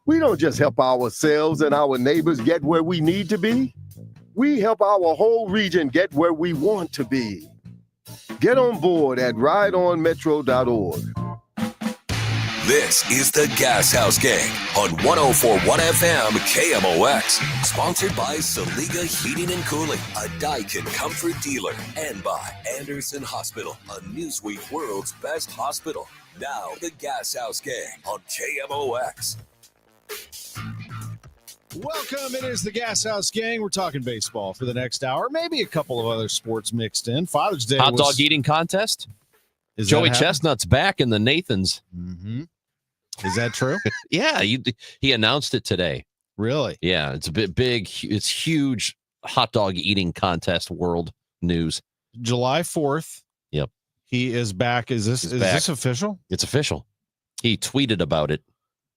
We don't just help ourselves and our neighbors get where we need to be. We help our whole region get where we want to be. Get on board at rideonmetro.org. This is the Gashouse Gang on 104.1 FM KMOX. Sponsored by Saliga Heating and Cooling, a Daikin comfort dealer. And by Anderson Hospital, a Newsweek World's Best Hospital. Now, the Gashouse Gang on KMOX. Welcome. It is the Gashouse Gang. We're talking baseball for the next hour. Maybe a couple of other sports mixed in. Father's Day Hot dog eating contest. Joey Chestnut's back in the Nathans. Mm-hmm. Is that true? Yeah, he announced it today. Really? Yeah, it's a bit big. It's huge hot dog eating contest world news. July 4th. Yep. He is back. Is this official? It's official. He tweeted about it.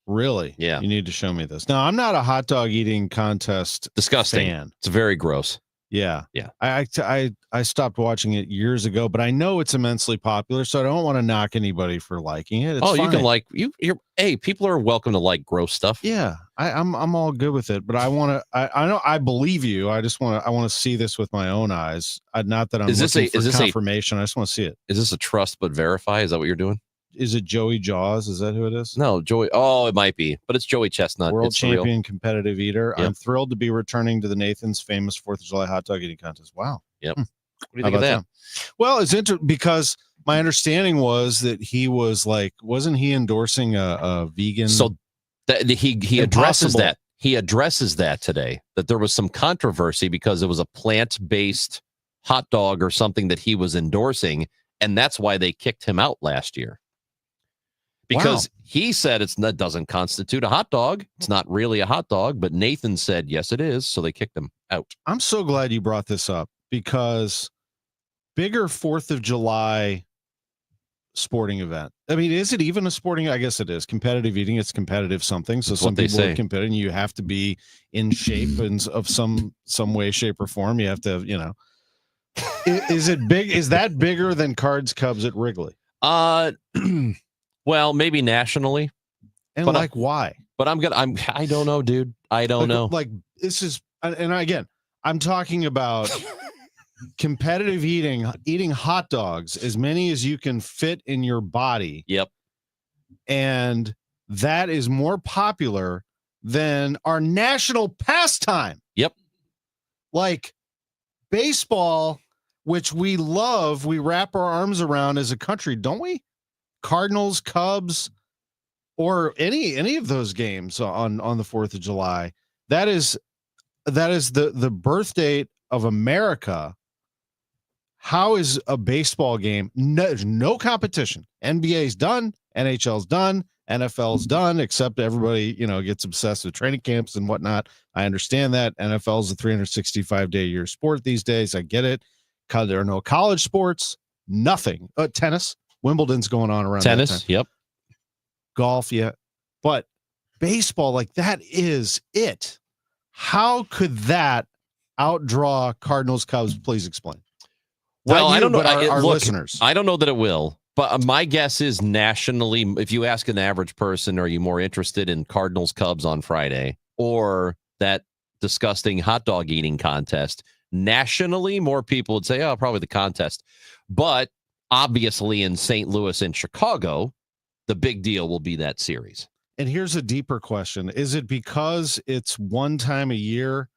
Really? Yeah. You need to show me this. Now, I'm not a hot dog eating contest Disgusting. fan. It's very gross. Yeah. Yeah. I stopped watching it years ago, but I know it's immensely popular, so I don't want to knock anybody for liking it. It's fine. You can like hey, people are welcome to like gross stuff. Yeah. I'm all good with it, but I want to I know I believe you. I want to see this with my own eyes. Not that I'm looking for confirmation. I just want to see it. Is this a trust but verify? Is that what you're doing? Is it Joey Jaws? Is that who it is? No, Joey. Oh, it might be, but it's Joey Chestnut. World it's champion competitive eater. Yep. I'm thrilled to be returning to the Nathan's famous 4th of July hot dog eating contest. Wow. Yep. What do you think of that? Well, it's interesting because my understanding was that he was wasn't he endorsing a vegan? So he addresses that. He addresses that today, that there was some controversy because it was a plant-based hot dog or something that he was endorsing, and that's why they kicked him out last year. Because he said that doesn't constitute a hot dog. It's not really a hot dog, but Nathan said, yes, it is. So they kicked him out. I'm so glad you brought this up because bigger 4th of July sporting event. I mean, is it even a sporting? I guess it is. Competitive eating. It's competitive something. So some people are competing. You have to be in shape and of some way, shape, or form. You have to, Is it big? Is that bigger than Cards Cubs at Wrigley? Well, maybe nationally. And but why? But I don't know, dude. I don't know. Like this is, and again, I'm talking about competitive eating hot dogs, as many as you can fit in your body. Yep. And that is more popular than our national pastime. Yep. Like baseball, which we love, we wrap our arms around as a country, don't we? Cardinals, Cubs, or any of those games on the 4th of July. That is the birth date of America. How is a baseball game? No competition. NBA's done, NHL's done, NFL's done, except everybody, gets obsessed with training camps and whatnot. I understand that. NFL's a 365-day a year sport these days. I get it. There are no college sports, nothing. Tennis. Wimbledon's going on around tennis. Yep. Golf. Yeah. But baseball, that is it. How could that outdraw Cardinals Cubs? Please explain. Well, I don't know. Our listeners. I don't know that it will, but my guess is nationally, if you ask an average person, are you more interested in Cardinals Cubs on Friday or that disgusting hot dog eating contest? Nationally, more people would say, oh, probably the contest. But obviously, in St. Louis and Chicago, the big deal will be that series. And here's a deeper question. Is it because it's one time a year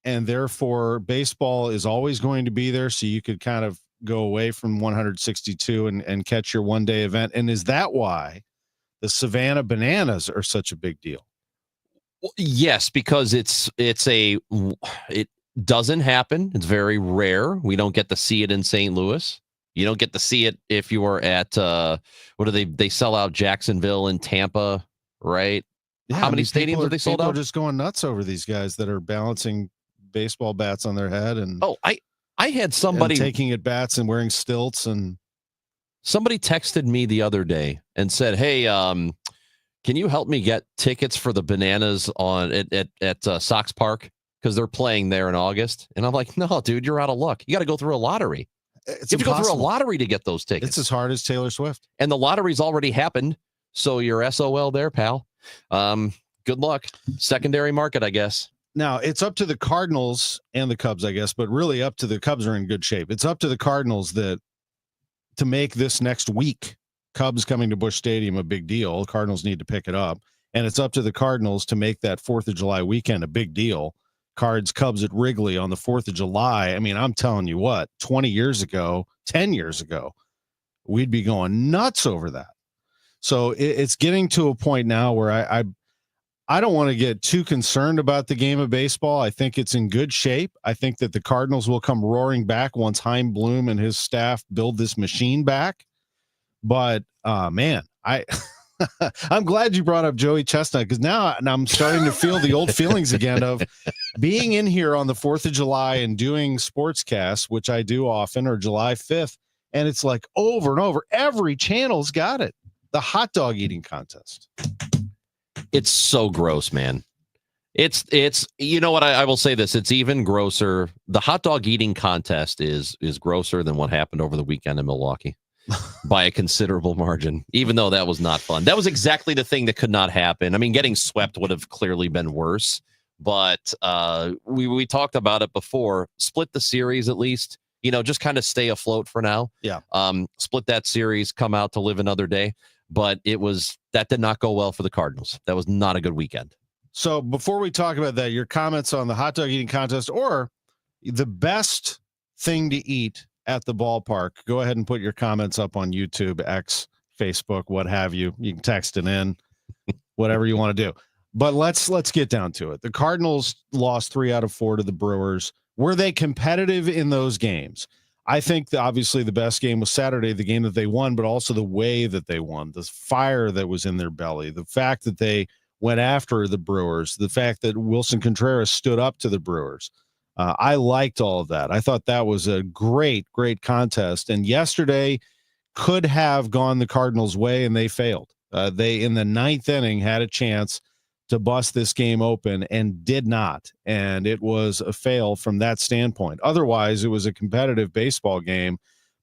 and therefore baseball is always going to be there so you could kind of go away from 162 and catch your one-day event? And is that why the Savannah Bananas are such a big deal? Well, yes, because it doesn't happen. It's very rare. We don't get to see it in St. Louis. You don't get to see it if you are at what do they sell out Jacksonville and Tampa, right? Yeah, how many stadiums are they sold out? People are just going nuts over these guys that are balancing baseball bats on their head and I had somebody taking at bats and wearing stilts, and somebody texted me the other day and said, "Hey, can you help me get tickets for the Bananas at Sox Park because they're playing there in August?" And I'm like, "No, dude, you're out of luck. You got to go through a lottery." You have to go through a lottery to get those tickets. It's as hard as Taylor Swift. And the lottery's already happened. So you're SOL there, pal. good luck. Secondary market, I guess. Now, it's up to the Cardinals and the Cubs, I guess, but really up to the Cubs are in good shape. It's up to the Cardinals to make this next week, Cubs coming to Busch Stadium, a big deal. The Cardinals need to pick it up. And it's up to the Cardinals to make that 4th of July weekend a big deal. Cubs at Wrigley on the 4th of July. I mean, I'm telling you what, 10 years ago, we'd be going nuts over that. So it's getting to a point now where I don't want to get too concerned about the game of baseball. I think it's in good shape. I think that the Cardinals will come roaring back once Chaim Bloom and his staff build this machine back. But man, I'm glad you brought up Joey Chestnut, because now I'm starting to feel the old feelings again of being in here on the 4th of July and doing sportscasts, which I do often, or July 5th. And it's like over and over, every channel's got it. The hot dog eating contest. It's so gross, man. It's you know what, I will say this, it's even grosser. The hot dog eating contest is grosser than what happened over the weekend in Milwaukee by a considerable margin, even though that was not fun. That was exactly the thing that could not happen. I mean, getting swept would have clearly been worse, but we talked about it before. Split the series at least, just kind of stay afloat for now. Yeah. Split that series, come out to live another day. But that did not go well for the Cardinals. That was not a good weekend. So before we talk about that, your comments on the hot dog eating contest or the best thing to eat at the ballpark, go ahead and put your comments up on YouTube, X, Facebook, what have you. You can text it in, whatever you want to do. But let's get down to it. The Cardinals lost 3 out of 4 to the Brewers. Were they competitive in those games? I think that obviously the best game was Saturday, the game that they won, but also the way that they won, the fire that was in their belly, the fact that they went after the Brewers, the fact that Wilson Contreras stood up to the Brewers. I liked all of that. I thought that was a great, great contest. And yesterday could have gone the Cardinals' way, and they failed. They, in the 9th inning, had a chance to bust this game open and did not. And it was a fail from that standpoint. Otherwise, it was a competitive baseball game,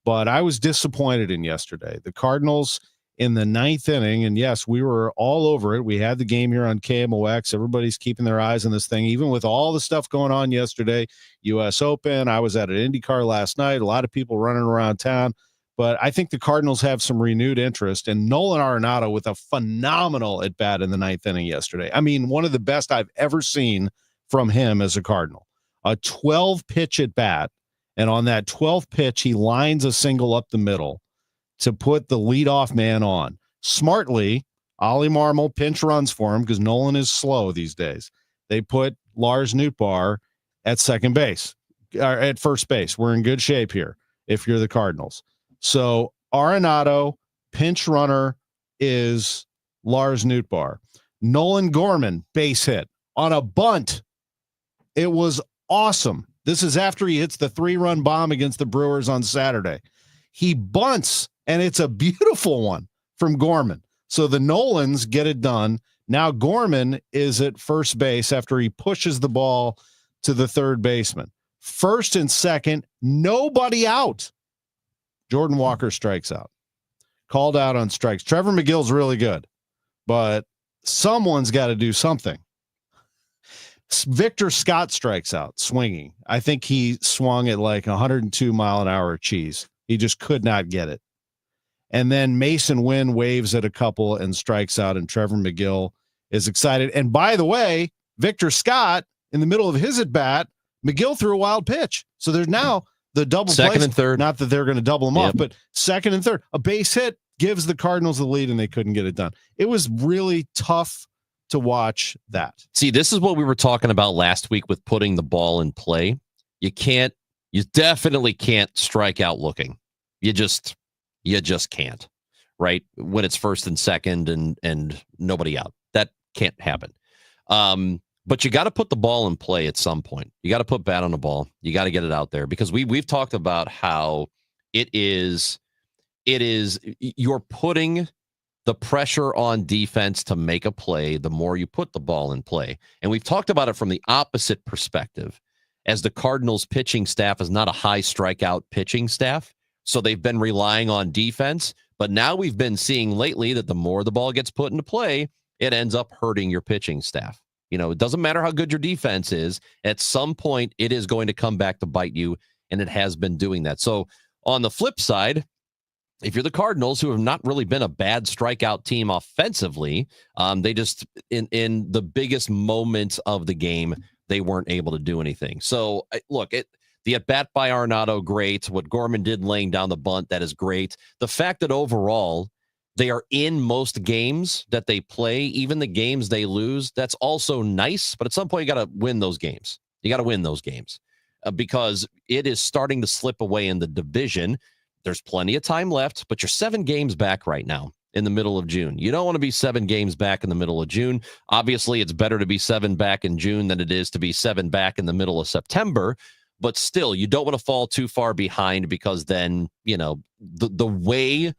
but I was disappointed in yesterday. The Cardinals in the 9th inning, and yes, we were all over it. We had the game here on KMOX. Everybody's keeping their eyes on this thing, even with all the stuff going on yesterday. U.S. Open. I was at an IndyCar last night. A lot of people running around town. But I think the Cardinals have some renewed interest, and Nolan Arenado with a phenomenal at-bat in the 9th inning yesterday. I mean, one of the best I've ever seen from him as a Cardinal. A 12-pitch at-bat, and on that 12th pitch, he lines a single up the middle to put the leadoff man on. Smartly, Ollie Marmol pinch runs for him because Nolan is slow these days. They put Lars Nootbaar at second base, or at first base. We're in good shape here if you're the Cardinals. So Arenado, pinch runner, is Lars Nootbaar. Nolan Gorman, base hit on a bunt. It was awesome. This is after he hits the 3-run bomb against the Brewers on Saturday. He bunts, and it's a beautiful one from Gorman. So the Nolans get it done. Now Gorman is at first base after he pushes the ball to the third baseman. First and second, nobody out. Jordan Walker strikes out. Called out on strikes. Trevor McGill's really good, but someone's got to do something. Victor Scott strikes out, swinging. I think he swung at like 102-mile-an-hour cheese. He just could not get it. And then Mason Wynn waves at a couple and strikes out, and Trevor McGill is excited. And by the way, Victor Scott, in the middle of his at-bat, McGill threw a wild pitch. So there's now the double second and third. Not that they're going to double them off, but second and third. A base hit gives the Cardinals the lead, and they couldn't get it done. It was really tough to watch that. See, this is what we were talking about last week with putting the ball in play. You definitely can't strike out looking. You just can't, right? When it's first and second and nobody out. That can't happen. But you got to put the ball in play at some point. You got to put bat on the ball. You got to get it out there, because we've talked about how it is you're putting the pressure on defense to make a play the more you put the ball in play. And we've talked about it from the opposite perspective, as the Cardinals pitching staff is not a high strikeout pitching staff. So they've been relying on defense. But now we've been seeing lately that the more the ball gets put into play, it ends up hurting your pitching staff. It doesn't matter how good your defense is. At some point, it is going to come back to bite you, and it has been doing that. So on the flip side, if you're the Cardinals, who have not really been a bad strikeout team offensively, they just, in the biggest moments of the game, they weren't able to do anything. So, look, the at-bat by Arenado, great. What Gorman did laying down the bunt, that is great. The fact that overall they are in most games that they play, even the games they lose, that's also nice. But at some point, you got to win those games. You got to win those games because it is starting to slip away in the division. There's plenty of time left, but you're 7 games back right now in the middle of June. You don't want to be 7 games back in the middle of June. Obviously, it's better to be 7 back in June than it is to be 7 back in the middle of September. But still, you don't want to fall too far behind because then, the way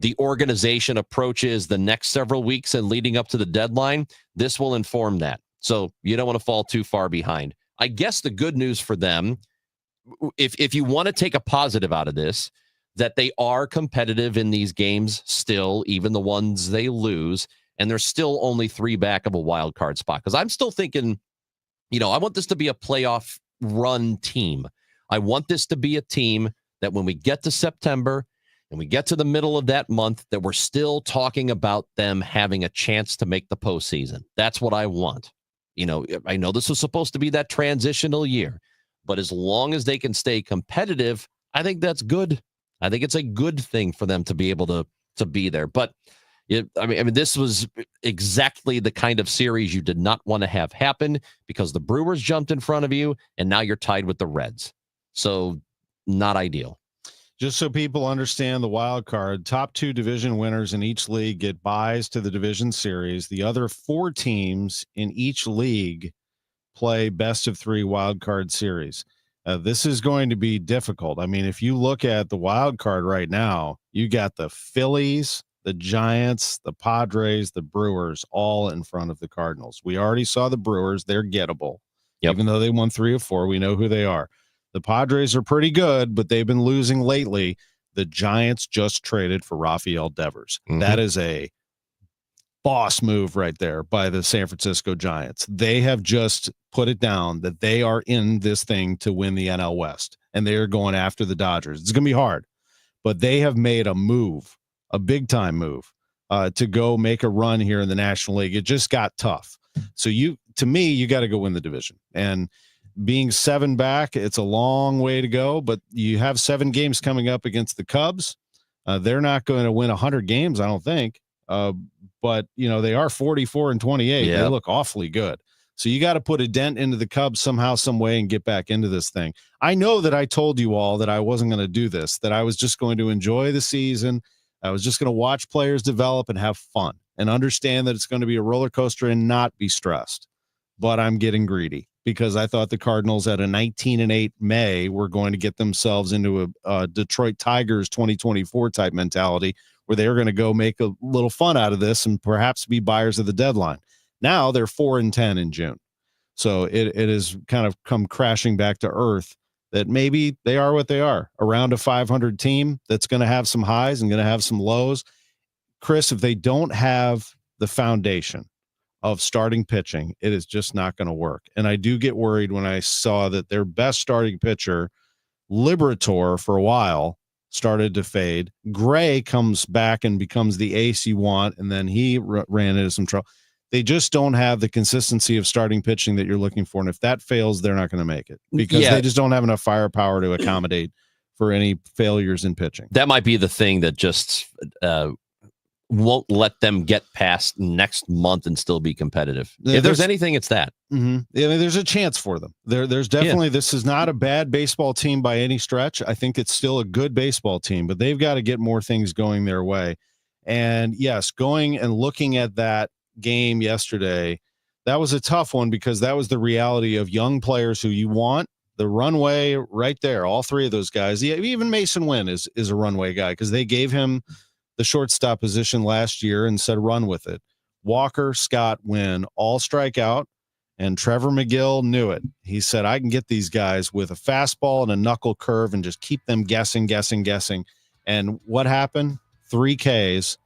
the organization approaches the next several weeks and leading up to the deadline, this will inform that. So you don't want to fall too far behind. I guess the good news for them, if you want to take a positive out of this, that they are competitive in these games still, even the ones they lose, and they're still only 3 back of a wild card spot. Because I'm still thinking, I want this to be a playoff run team. I want this to be a team that when we get to September and we get to the middle of that month, that we're still talking about them having a chance to make the postseason. That's what I want. I know this was supposed to be that transitional year, but as long as they can stay competitive, I think that's good. I think it's a good thing for them to be able to be there. But this was exactly the kind of series you did not want to have happen because the Brewers jumped in front of you, and now you're tied with the Reds. So not ideal. Just so people understand the wild card, top 2 division winners in each league get buys to the division series. The other 4 teams in each league play best of 3 wild card series. This is going to be difficult. I mean, if you look at the wild card right now, you got the Phillies, the Giants, the Padres, the Brewers, all in front of the Cardinals. We already saw the Brewers. They're gettable. Yep. Even though they won 3 of 4, we know who they are. The Padres are pretty good, but they've been losing lately. The Giants just traded for Rafael Devers. Mm-hmm. That is a boss move right there by the San Francisco Giants. They have just put it down that they are in this thing to win the NL West, and they are going after the Dodgers. It's going to be hard, but they have made a move, a big-time move, to go make a run here in the National League. It just got tough. So you got to go win the division. And being 7 back, it's a long way to go, but you have 7 games coming up against the Cubs. They're not going to win 100 games, I don't think. But they are 44-28. Yep. They look awfully good. So you got to put a dent into the Cubs somehow, some way, and get back into this thing. I know that I told you all that I wasn't going to do this, that I was just going to enjoy the season. I was just going to watch players develop and have fun and understand that it's going to be a roller coaster and not be stressed. But I'm getting greedy because I thought the Cardinals at a 19-8 May were going to get themselves into a Detroit Tigers 2024 type mentality where they were going to go make a little fun out of this and perhaps be buyers of the deadline. Now they're 4-10 in June. So it has kind of come crashing back to earth that maybe they are what they are, around a 500 team that's going to have some highs and going to have some lows. Chris, if they don't have the foundation of starting pitching, it is just not going to work. And I do get worried when I saw that their best starting pitcher, Liberator, for a while, started to fade. Gray comes back and becomes the ace you want, and then he ran into some trouble. They just don't have the consistency of starting pitching that you're looking for. And if that fails, they're not going to make it because they just don't have enough firepower to accommodate for any failures in pitching. That might be the thing that just won't let them get past next month and still be competitive. If there's anything, it's that. Mm-hmm. Yeah, there's a chance for them. There's definitely, this is not a bad baseball team by any stretch. I think it's still a good baseball team, but they've got to get more things going their way. And yes, going and looking at that game yesterday, that was a tough one because that was the reality of young players who you want the runway right there. All 3 of those guys, even Mason Wynn is a runway guy because they gave him the shortstop position last year and said, run with it. Walker, Scott, Wynn, all strike out. And Trevor McGill knew it. He said, I can get these guys with a fastball and a knuckle curve and just keep them guessing. And what happened? 3 Ks.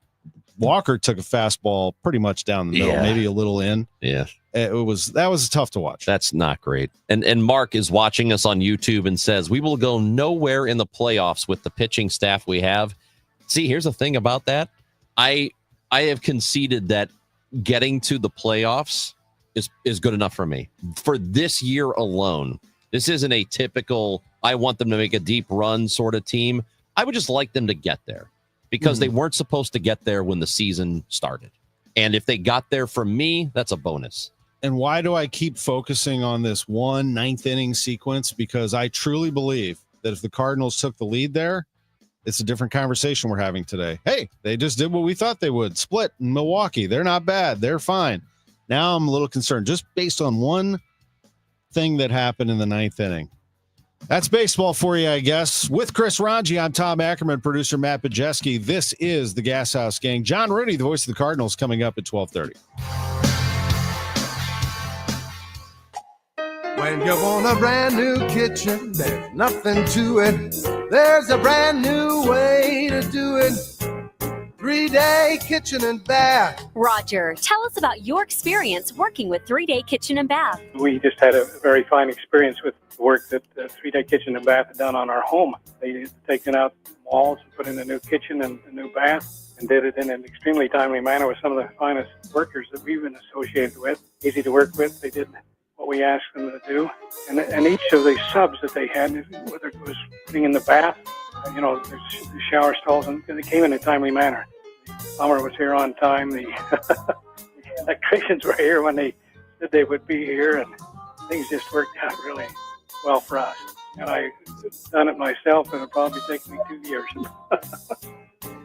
Walker took a fastball pretty much down the middle, maybe a little in. Yeah. That was tough to watch. That's not great. And Mark is watching us on YouTube and says, we will go nowhere in the playoffs with the pitching staff we have. See, here's the thing about that. I have conceded that getting to the playoffs is good enough for me. For this year alone, this isn't a typical, I want them to make a deep run sort of team. I would just like them to get there because they weren't supposed to get there when the season started. And if they got there from me, that's a bonus. And why do I keep focusing on this one ninth inning sequence? Because I truly believe that if the Cardinals took the lead there, it's a different conversation we're having today. Hey, they just did what we thought they would. Split in Milwaukee. They're not bad. They're fine. Now I'm a little concerned just based on one thing that happened in the ninth inning. That's baseball for you, I guess. With Chris Ranji, I'm Tom Ackerman, producer Matt Bajeski. This is the Gashouse Gang. John Rooney, the voice of the Cardinals, coming up at 12:30. When you want a brand new kitchen, there's nothing to it. There's a brand new way to do it. 3-Day Kitchen and Bath. Roger, tell us about your experience working with 3-Day Kitchen and Bath. We just had a very fine experience with the work that 3-Day Kitchen and Bath had done on our home. They had taken out walls and put in a new kitchen and a new bath and did it in an extremely timely manner with some of the finest workers that we've been associated with. Easy to work with. They did what we asked them to do. And each of the subs that they had, whether it was putting in the bath, the shower stalls, and they came in a timely manner. The plumber was here on time. The electricians were here when they said they would be here, and things just worked out really well for us. And I've done it myself, and it'll probably take me 2 years.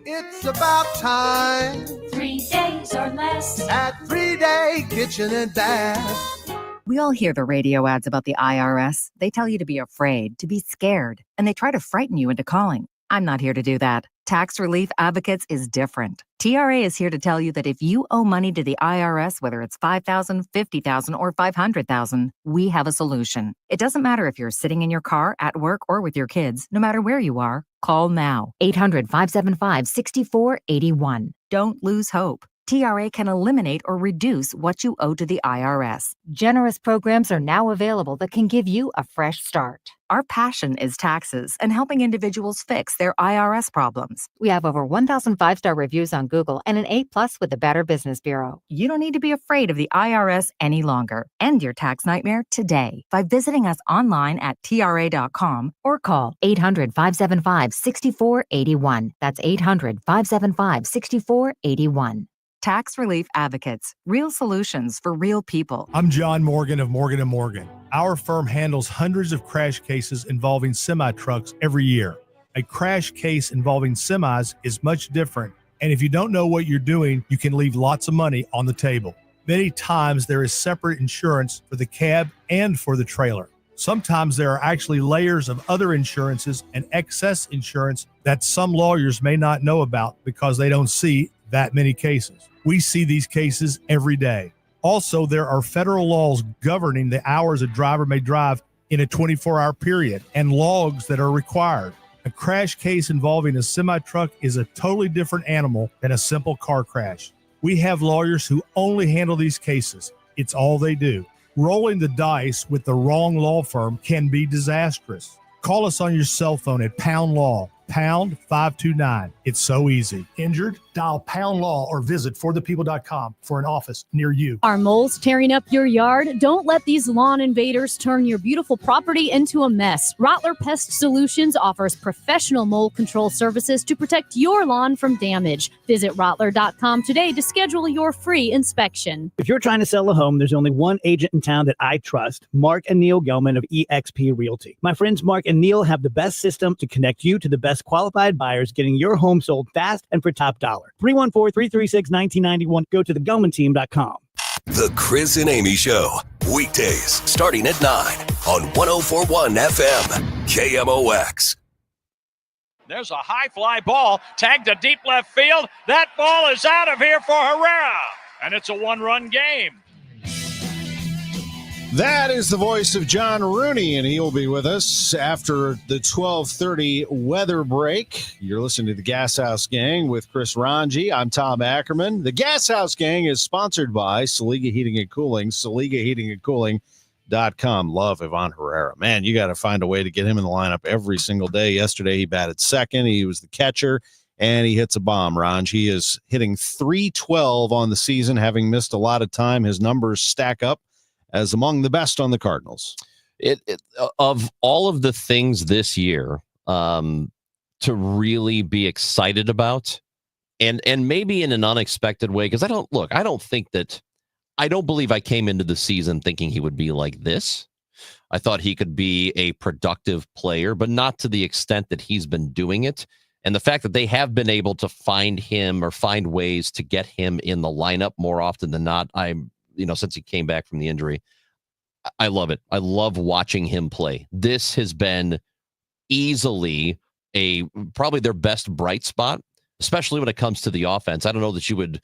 It's about time. 3 days or less at 3-Day Kitchen and Bath. We all hear the radio ads about the IRS. They tell you to be afraid, to be scared, and they try to frighten you into calling. I'm not here to do that. Tax Relief Advocates is different. TRA is here to tell you that if you owe money to the IRS, whether it's $5,000, $50,000, or $500,000, we have a solution. It doesn't matter if you're sitting in your car, at work, or with your kids. No matter where you are, call now. 800-575-6481. Don't lose hope. TRA can eliminate or reduce what you owe to the IRS. Generous programs are now available that can give you a fresh start. Our passion is taxes and helping individuals fix their IRS problems. We have over 1,000 5-star reviews on Google and an A+ with the Better Business Bureau. You don't need to be afraid of the IRS any longer. End your tax nightmare today by visiting us online at TRA.com or call 800-575-6481. That's 800-575-6481. Tax Relief Advocates. Real solutions for real people. I'm John Morgan of Morgan & Morgan. Our firm handles hundreds of crash cases involving semi-trucks every year. A crash case involving semis is much different, and if you don't know what you're doing, you can leave lots of money on the table. Many times there is separate insurance for the cab and for the trailer. Sometimes there are actually layers of other insurances and excess insurance that some lawyers may not know about because they don't see that many cases. We see these cases every day. Also, there are federal laws governing the hours a driver may drive in a 24-hour period and logs that are required. A crash case involving a semi-truck is a totally different animal than a simple car crash. We have lawyers who only handle these cases. It's all they do. Rolling the dice with the wrong law firm can be disastrous. Call us on your cell phone at Pound Law, pound 529. It's so easy. Injured? Dial Pound Law or visit forthepeople.com for an office near you. Are moles tearing up your yard? Don't let these lawn invaders turn your beautiful property into a mess. Rottler Pest Solutions offers professional mole control services to protect your lawn from damage. Visit Rottler.com today to schedule your free inspection. If you're trying to sell a home, there's only one agent in town that I trust, Mark and Neil Gelman of eXp Realty. My friends Mark and Neil have the best system to connect you to the best qualified buyers, getting your home sold fast and for top dollar. 314-336-1991. Go to thegelmanteam.com. The Chris and Amy Show, weekdays starting at 9 on 104.1 FM, KMOX. There's a high fly ball tagged to deep left field. That ball is out of here for Herrera, and it's a one-run game. That is the voice of John Rooney, and he will be with us after the 12:30 weather break. You're listening to the Gashouse Gang with Chris Ranji. I'm Tom Ackerman. The Gashouse Gang is sponsored by Saliga Heating and Cooling, SaligaHeatingandCooling.com. Love Ivan Herrera. Man, you got to find a way to get him in the lineup every single day. Yesterday, he batted second. He was the catcher, and he hits a bomb, Ranj. He is hitting .312 on the season, having missed a lot of time. His numbers stack up as among the best on the Cardinals. Of all of the things this year to really be excited about, and maybe in an unexpected way, because I don't believe I came into the season thinking he would be like this. I thought he could be a productive player, but not to the extent that he's been doing it. And the fact that they have been able to find him or find ways to get him in the lineup more often than not, since he came back from the injury, I love it. I love watching him play. This has been easily probably their best bright spot, especially when it comes to the offense. I don't know that you would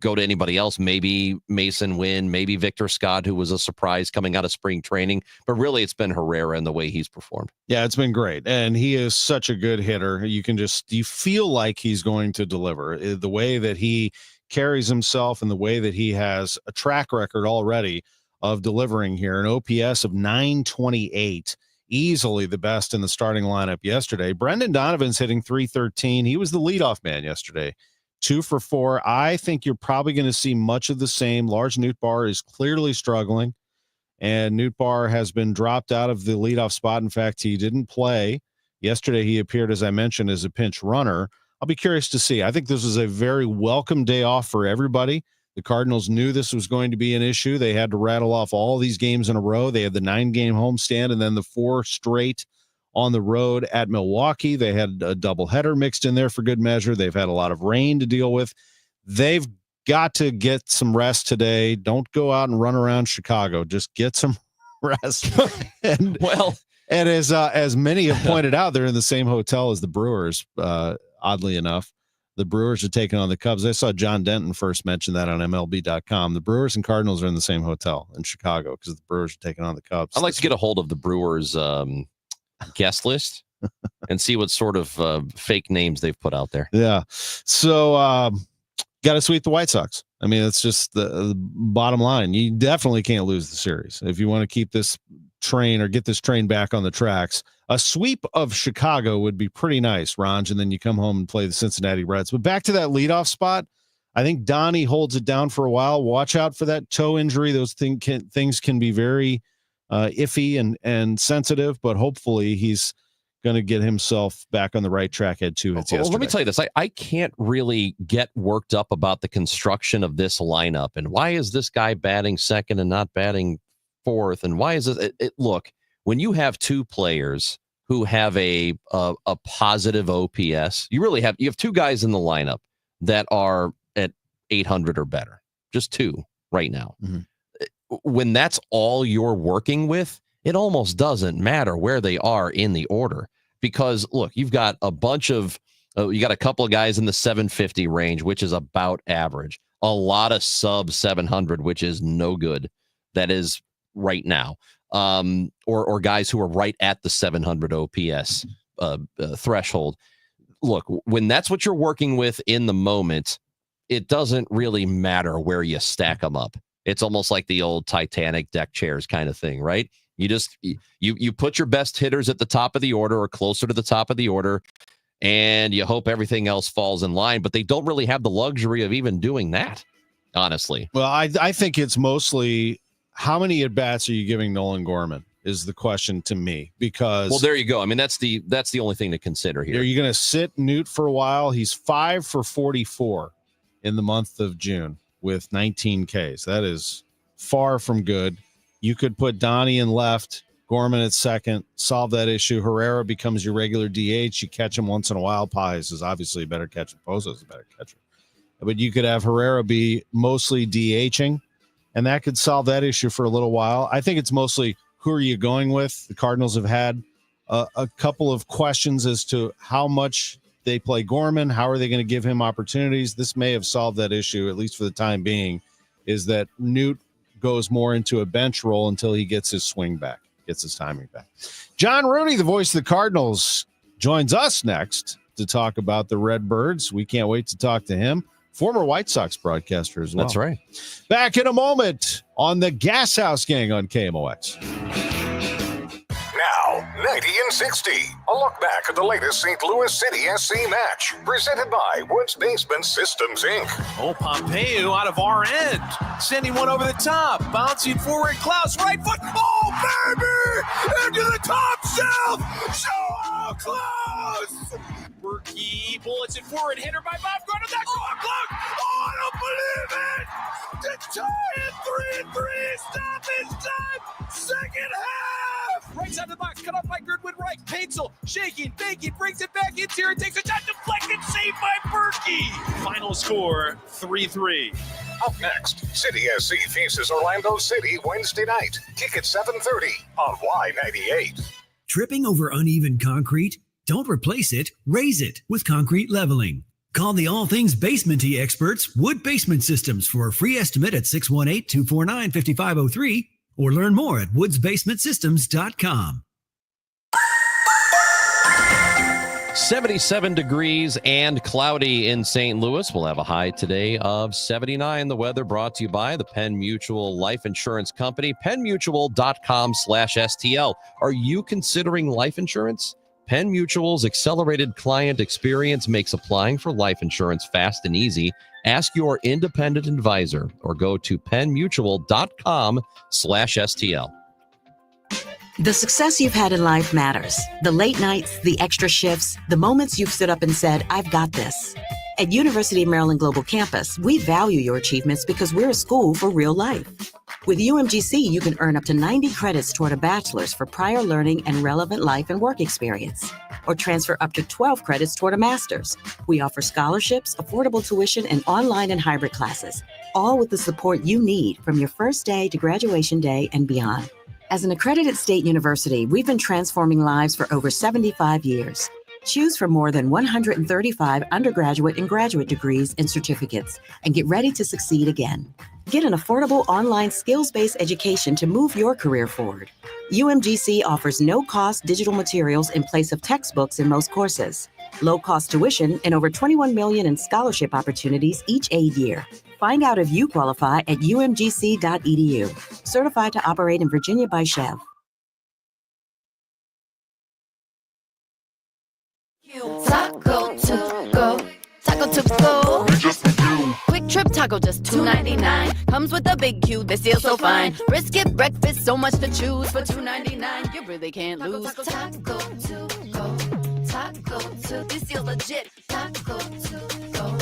go to anybody else, maybe Mason Wynn, maybe Victor Scott, who was a surprise coming out of spring training, but really it's been Herrera and the way he's performed. Yeah, it's been great. And he is such a good hitter. You feel like he's going to deliver. The way that he carries himself and the way that he has a track record already of delivering here, an OPS of 928, easily the best in the starting lineup yesterday. Brendan Donovan's hitting .313. He was the leadoff man yesterday, 2 for 4. I think you're probably going to see much of the same. Lars Nootbaar is clearly struggling, and Nootbaar has been dropped out of the leadoff spot. In fact, he didn't play. Yesterday, he appeared, as I mentioned, as a pinch runner. I'll be curious to see. I think this is a very welcome day off for everybody. The Cardinals knew this was going to be an issue. They had to rattle off all these games in a row. They had the 9-game homestand and then the 4 straight on the road at Milwaukee. They had a doubleheader mixed in there for good measure. They've had a lot of rain to deal with. They've got to get some rest today. Don't go out and run around Chicago. Just get some rest. And as many have pointed out, they're in the same hotel as the Brewers, oddly enough. The Brewers are taking on the Cubs. I saw John Denton first mention that on MLB.com. The Brewers and Cardinals are in the same hotel in Chicago because the Brewers are taking on the Cubs. I'd like to get a hold of the Brewers guest list and see what sort of fake names they've put out there. Yeah. So got to sweep the White Sox. I mean, it's just the bottom line. You definitely can't lose the series if you want to keep this train or get this train back on the tracks. A sweep of Chicago would be pretty nice, Ranj, and then you come home and play the Cincinnati Reds. But back to that leadoff spot, I think Donnie holds it down for a while. Watch out for that toe injury. Those things can be very iffy and sensitive, but hopefully he's going to get himself back on the right track. Had 2 hits yesterday. Let me tell you this. I can't really get worked up about the construction of this lineup. And why is this guy batting second and not batting fourth? And why is it? Look, when you have 2 players who have a positive OPS, you have 2 guys in the lineup that are at 800 or better. Just 2 right now. Mm-hmm. When that's all you're working with, it almost doesn't matter where they are in the order, because look, you've got a bunch of you got a couple of guys in the 750 range, which is about average. A lot of sub 700, which is no good. That is right now. Or guys who are right at the 700 OPS threshold. Look, when that's what you're working with in the moment, it doesn't really matter where you stack them up. It's almost like the old Titanic deck chairs kind of thing, right? You just you put your best hitters at the top of the order or closer to the top of the order, and you hope everything else falls in line. But they don't really have the luxury of even doing that, honestly. Well, I think it's mostly how many at bats are you giving Nolan Gorman is the question to me, because there you go. I mean, that's the only thing to consider here. Are you going to sit Newt for a while? He's 5 for 44 in the month of June with 19 Ks. That is far from good. You could put Donnie in left, Gorman at second, solve that issue. Herrera becomes your regular DH. You catch him once in a while. Pies is obviously a better catcher. Pozo is a better catcher. But you could have Herrera be mostly DHing, and that could solve that issue for a little while. I think it's mostly who are you going with? The Cardinals have had a couple of questions as to how much they play Gorman. How are they going to give him opportunities? This may have solved that issue, at least for the time being, is that Newt goes more into a bench role until he gets his swing back, gets his timing back. John Rooney, the voice of the Cardinals, joins us next to talk about the Redbirds. We can't wait to talk to him. Former White Sox broadcaster as well. That's right. Back in a moment on the Gashouse Gang on KMOX. Now, 90 and 60. A look back at the latest St. Louis City SC match. Presented by Woods Basement Systems, Inc. Oh, Pompeu out of our end. Sending one over the top. Bouncing forward. Klaus, right foot. Oh, baby! Into the top shelf. So close. Berkey bullets it forward. Hitter by Bob Gardner. That shot clock. Oh, I don't believe it. To tie it 3-3. Stoppage time. Second half. Right side of the box. Cut off by Girdwood right. Paintsel shaking, baking, brings it back interior. Takes a shot. Deflected. Saved by Berkey. Final score 3-3. Up next, City SC faces Orlando City Wednesday night. Kick at 7:30 on Y98. Tripping over uneven concrete? Don't replace it, raise it with concrete leveling. Call the all things basement-y experts, Wood Basement Systems, for a free estimate at 618-249-5503 or learn more at woodsbasementsystems.com. 77 degrees and cloudy in St. Louis. We'll have a high today of 79. The weather brought to you by the Penn Mutual Life Insurance Company, pennmutual.com/STL. Are you considering life insurance? Penn Mutual's accelerated client experience makes applying for life insurance fast and easy. Ask your independent advisor or go to pennmutual.com/STL. The success you've had in life matters. The late nights, the extra shifts, the moments you've stood up and said, I've got this. At University of Maryland Global Campus, we value your achievements because we're a school for real life. With UMGC, you can earn up to 90 credits toward a bachelor's for prior learning and relevant life and work experience, or transfer up to 12 credits toward a master's. We offer scholarships, affordable tuition, and online and hybrid classes, all with the support you need from your first day to graduation day and beyond. As an accredited state university, we've been transforming lives for over 75 years. Choose from more than 135 undergraduate and graduate degrees and certificates, and get ready to succeed again. Get an affordable online skills-based education to move your career forward. UMGC offers no-cost digital materials in place of textbooks in most courses, low-cost tuition, and over $21 million in scholarship opportunities each aid year. Find out if you qualify at umgc.edu. Certified to operate in Virginia by Chev. Taco to go, taco to go. Quick Trip Taco, just $2.99. Comes with a big Q, they feel so fine. Brisket breakfast, so much to choose for $2.99. You really can't lose. Taco to go, taco to. This deal legit. Taco to go,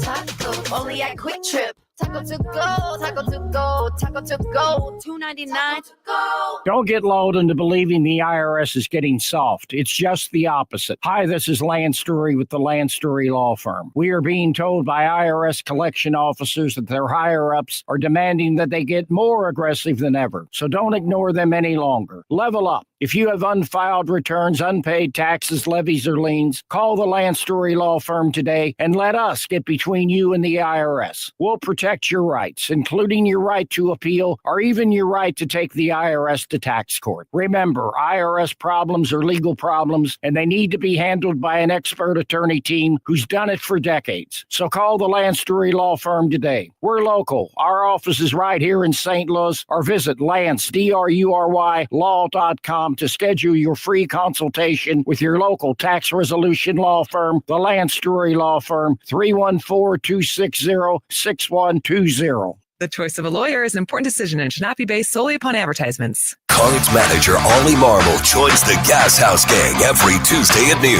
taco. Only at Quick Trip. Taco to go, taco to go, taco to go. $2.99 to go. Don't get lulled into believing the IRS is getting soft. It's just the opposite. Hi, this is Lance Story with the Lance Story Law Firm. We are being told by IRS collection officers that their higher-ups are demanding that they get more aggressive than ever. So don't ignore them any longer. Level up. If you have unfiled returns, unpaid taxes, levies, or liens, call the Lance Story Law Firm today and let us get between you and the IRS. We'll protect your rights, including your right to appeal or even your right to take the IRS to tax court. Remember, IRS problems are legal problems, and they need to be handled by an expert attorney team who's done it for decades. So call the Lance Story Law Firm today. We're local. Our office is right here in St. Louis, or visit Lance, DRURY, law.com to schedule your free consultation with your local tax resolution law firm, the Lance Story Law Firm, 314-260-6120. The choice of a lawyer is an important decision and should not be based solely upon advertisements. Cards manager Ollie Marble joins the Gashouse Gang every Tuesday at noon.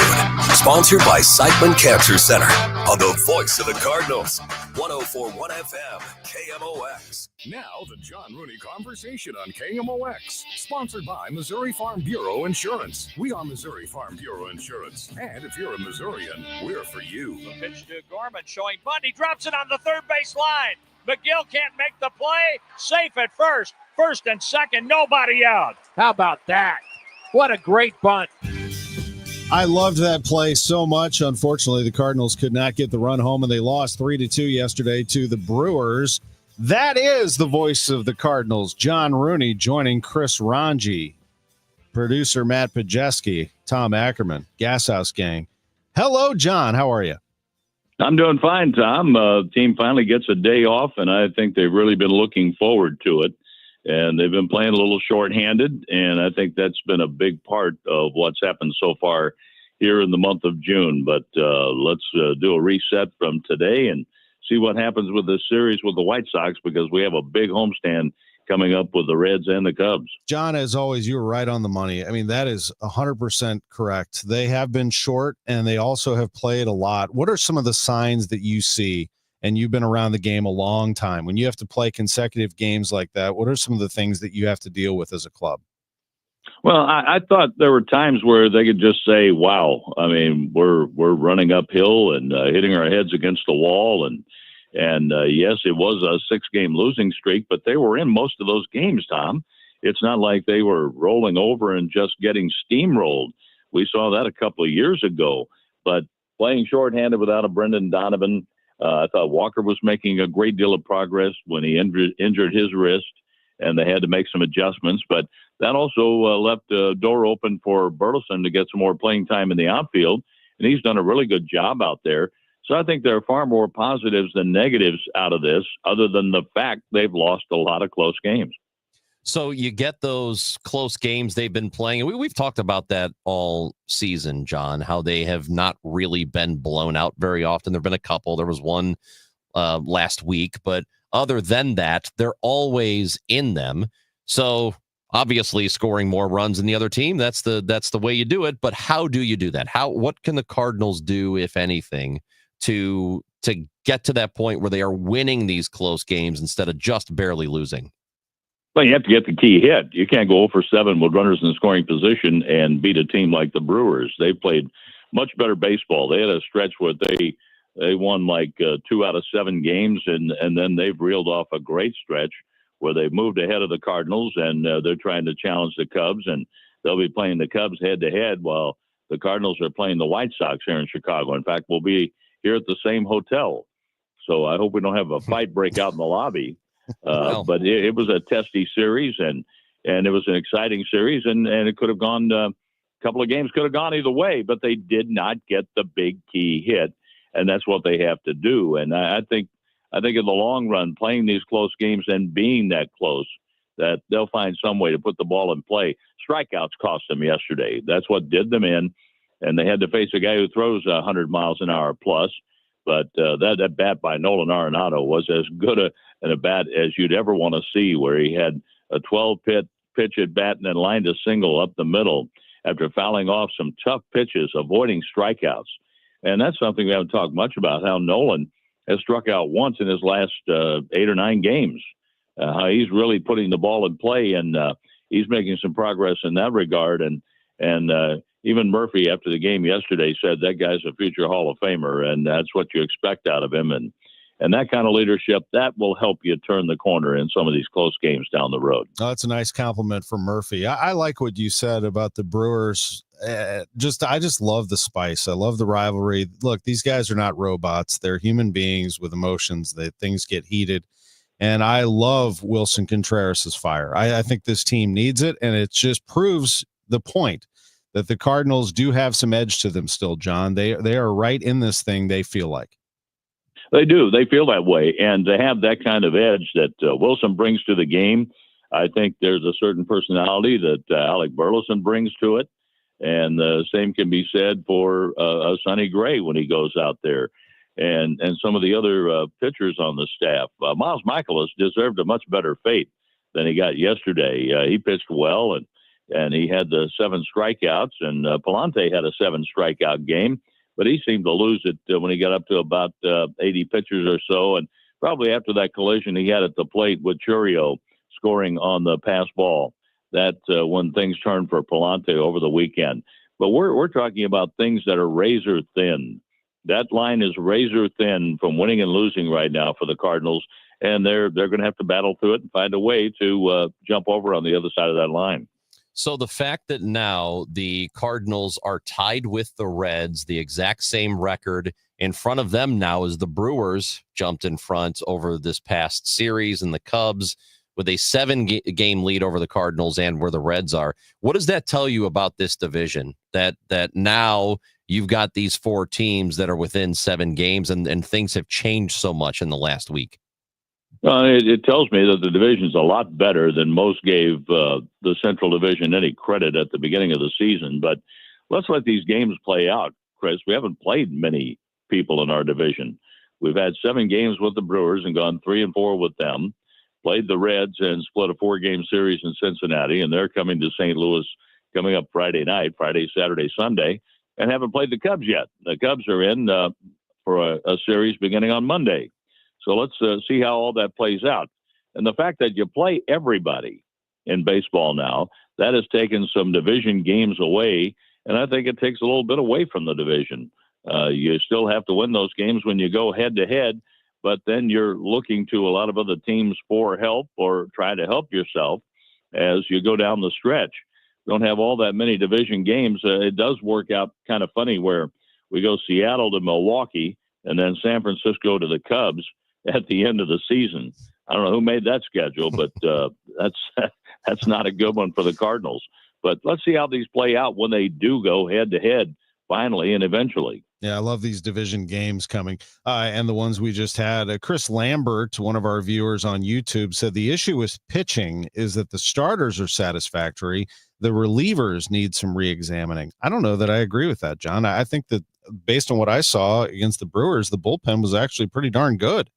Sponsored by Siteman Cancer Center on the voice of the Cardinals. 104.1 FM, KMOX. Now the John Rooney Conversation on KMOX. Sponsored by Missouri Farm Bureau Insurance. We are Missouri Farm Bureau Insurance. And if you're a Missourian, we're for you. The pitch to Gorman showing Bundy. Drops it on the third base line. McGill can't make the play. Safe at first. First and second, nobody out. How about that? What a great bunt. I loved that play so much. Unfortunately, the Cardinals could not get the run home, and they lost 3-2 yesterday to the Brewers. That is the voice of the Cardinals, John Rooney, joining Chris Ranji, producer Matt Pajeski, Tom Ackerman, Gashouse Gang. Hello, John. How are you? I'm doing fine, Tom. Team finally gets a day off, and I think they've really been looking forward to it. And they've been playing a little shorthanded, and I think that's been a big part of what's happened so far here in the month of June. But let's do a reset from today and see what happens with this series with the White Sox, because we have a big homestand coming up with the Reds and the Cubs. John, as always, you were right on the money. I mean, that is 100% correct. They have been short, and they also have played a lot. What are some of the signs that you see, and you've been around the game a long time, when you have to play consecutive games like that? What are some of the things that you have to deal with as a club? Well, I thought there were times where they could just say, wow, I mean, we're running uphill and hitting our heads against the wall. And yes, it was a 6-game losing streak, but they were in most of those games, Tom. It's not like they were rolling over and just getting steamrolled. We saw that a couple of years ago. But playing shorthanded without a Brendan Donovan, I thought Walker was making a great deal of progress when he injured his wrist, and they had to make some adjustments. But that also left the door open for Burleson to get some more playing time in the outfield, and he's done a really good job out there. So I think there are far more positives than negatives out of this, other than the fact they've lost a lot of close games. So you get those close games they've been playing. And we've talked about that all season, John, how they have not really been blown out very often. There have been a couple. There was one last week. But other than that, they're always in them. So obviously scoring more runs than the other team, that's the way you do it. But how do you do that? What can the Cardinals do, if anything, to get to that point where they are winning these close games instead of just barely losing? Well, you have to get the key hit. You can't go 0 for 7 with runners in scoring position and beat a team like the Brewers. They played much better baseball. They had a stretch where they won like 2 out of 7 games, and then they've reeled off a great stretch where they've moved ahead of the Cardinals, and they're trying to challenge the Cubs, and they'll be playing the Cubs head-to-head while the Cardinals are playing the White Sox here in Chicago. In fact, we'll be here at the same hotel. So I hope we don't have a fight break out in the lobby. But it was a testy series, and it was an exciting series, and it could have gone, a couple of games could have gone either way, but they did not get the big key hit, and that's what they have to do. And I think in the long run, playing these close games and being that close, that they'll find some way to put the ball in play. Strikeouts cost them yesterday. That's what did them in, and they had to face a guy who throws 100 miles an hour plus. But that bat by Nolan Arenado was as good a bat as you'd ever want to see, where he had a 12-pitch at bat and then lined a single up the middle after fouling off some tough pitches, avoiding strikeouts. And that's something we haven't talked much about, how Nolan has struck out once in his last 8 or 9 games. How he's really putting the ball in play, and he's making some progress in that regard. And even Murphy, after the game yesterday, said that guy's a future Hall of Famer, and that's what you expect out of him. And that kind of leadership, that will help you turn the corner in some of these close games down the road. Oh, that's a nice compliment from Murphy. I like what you said about the Brewers. I just love the spice. I love the rivalry. Look, these guys are not robots. They're human beings with emotions. That things get heated. And I love Wilson Contreras' fire. I think this team needs it, and it just proves the point that the Cardinals do have some edge to them still, John. They are right in this thing, they feel like. They do. They feel that way. And to have that kind of edge that Wilson brings to the game, I think there's a certain personality that Alec Burleson brings to it. And the same can be said for Sonny Gray when he goes out there. And some of the other pitchers on the staff. Miles Michaelis deserved a much better fate than he got yesterday. He pitched well, and he had the 7 strikeouts, and Palante had a 7 strikeout game, but he seemed to lose it when he got up to about 80 pitches or so. And probably after that collision he had at the plate with Churio scoring on the pass ball, that when things turned for Palante over the weekend. But we're talking about things that are razor thin. That line is razor thin from winning and losing right now for the Cardinals, and they're going to have to battle through it and find a way to jump over on the other side of that line. So the fact that now the Cardinals are tied with the Reds, the exact same record, In front of them now is the Brewers, jumped in front over this past series, and the Cubs with a 7-game lead over the Cardinals and where the Reds are. What does that tell you about this division? That now you've got these 4 teams that are within 7 games, and things have changed so much in the last week. It tells me that the division's a lot better than most gave the Central Division any credit at the beginning of the season. But let's let these games play out, Chris. We haven't played many people in our division. We've had 7 games with the Brewers and gone 3-4 with them. Played the Reds and split a 4-game series in Cincinnati, and they're coming to St. Louis coming up Friday night, Friday, Saturday, Sunday, and haven't played the Cubs yet. The Cubs are in for a series beginning on Monday. So let's see how all that plays out. And the fact that you play everybody in baseball now, that has taken some division games away, and I think it takes a little bit away from the division. You still have to win those games when you go head-to-head, but then you're looking to a lot of other teams for help or try to help yourself as you go down the stretch. Don't have all that many division games. It does work out kind of funny where we go Seattle to Milwaukee and then San Francisco to the Cubs at the end of the season. I don't know who made that schedule, but that's not a good one for the Cardinals. But let's see how these play out when they do go head-to-head finally and eventually. Yeah, I love these division games coming and the ones we just had. Chris Lambert, one of our viewers on YouTube, said the issue with pitching is that the starters are satisfactory. The relievers need some re-examining. I don't know that I agree with that, John. I think that based on what I saw against the Brewers, the bullpen was actually pretty darn good.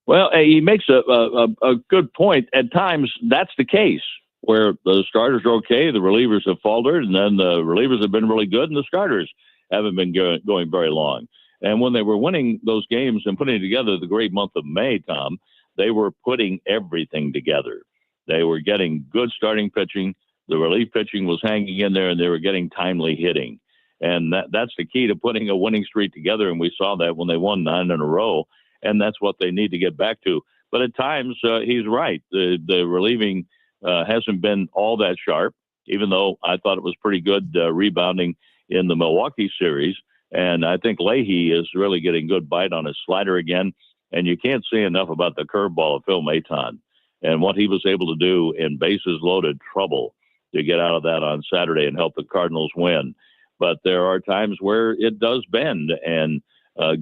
Well, he makes a good point. At times, that's the case, where the starters are okay, the relievers have faltered, and then the relievers have been really good, and the starters haven't been going very long. And when they were winning those games and putting together the great month of May, Tom, they were putting everything together. They were getting good starting pitching. The relief pitching was hanging in there, and they were getting timely hitting. And that's the key to putting a winning streak together, and we saw that when they won 9 in a row. And that's what they need to get back to. But at times, he's right. The relieving hasn't been all that sharp, even though I thought it was pretty good rebounding in the Milwaukee series. And I think Leahy is really getting good bite on his slider again. And you can't say enough about the curveball of Phil Maton and what he was able to do in bases loaded trouble to get out of that on Saturday and help the Cardinals win. But there are times where it does bend, and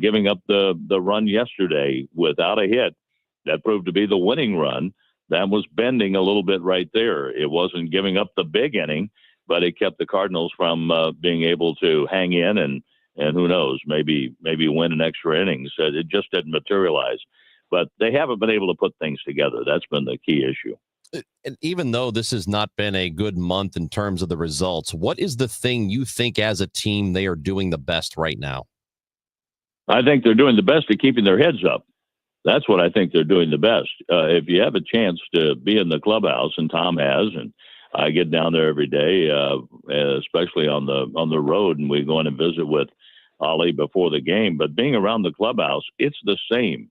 giving up the run yesterday without a hit, that proved to be the winning run. That was bending a little bit right there. It wasn't giving up the big inning, but it kept the Cardinals from being able to hang in and who knows, maybe win an extra innings. It just didn't materialize. But they haven't been able to put things together. That's been the key issue. And even though this has not been a good month in terms of the results, what is the thing you think as a team they are doing the best right now? I think they're doing the best at keeping their heads up. That's what I think they're doing the best. If you have a chance to be in the clubhouse, and Tom has, and I get down there every day, especially on the road, and we go in and visit with Ali before the game. But being around the clubhouse, it's the same.